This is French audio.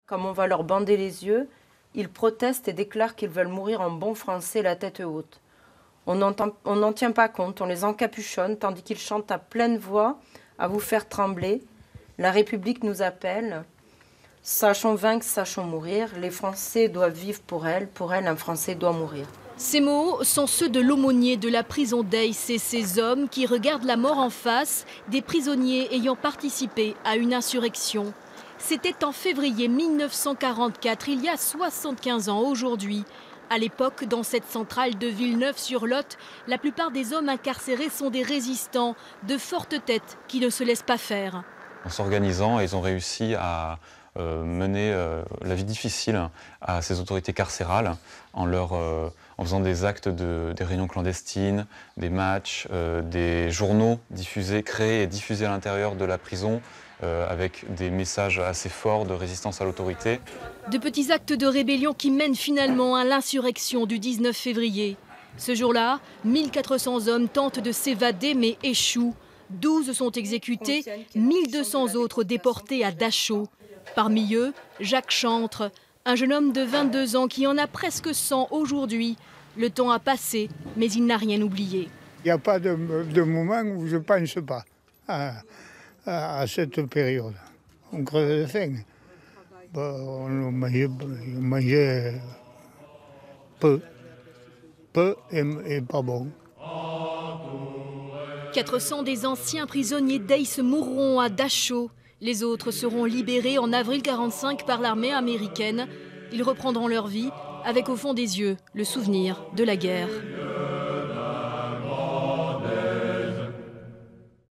Comme on va leur bander les yeux, ils protestent et déclarent qu'ils veulent mourir en bon français la tête haute. On n'en tient pas compte, on les encapuchonne tandis qu'ils chantent à pleine voix à vous faire trembler. La République nous appelle. Sachons vaincre, sachons mourir. Les Français doivent vivre pour elle un Français doit mourir. Ces mots sont ceux de l'aumônier de la prison d'Aix et ces hommes qui regardent la mort en face, des prisonniers ayant participé à une insurrection. C'était en février 1944, il y a 75 ans aujourd'hui. À l'époque, dans cette centrale de Villeneuve-sur-Lot, la plupart des hommes incarcérés sont des résistants, de fortes têtes qui ne se laissent pas faire. En s'organisant, ils ont réussi à mener la vie difficile à ces autorités carcérales en faisant des actes des réunions clandestines, des matchs, des journaux diffusés, créés et diffusés à l'intérieur de la prison avec des messages assez forts de résistance à l'autorité. De petits actes de rébellion qui mènent finalement à l'insurrection du 19 février. Ce jour-là, 1400 hommes tentent de s'évader mais échouent. 12 sont exécutés, 1200 autres déportés à Dachau. Parmi eux, Jacques Chantre, un jeune homme de 22 ans qui en a presque 100 aujourd'hui. Le temps a passé, mais il n'a rien oublié. Il n'y a pas de moment où je ne pense pas à cette période. On crevait de faim. On mangeait peu et pas bon. 400 des anciens prisonniers d'Aix mourront à Dachau. Les autres seront libérés en avril 1945 par l'armée américaine. Ils reprendront leur vie avec au fond des yeux le souvenir de la guerre.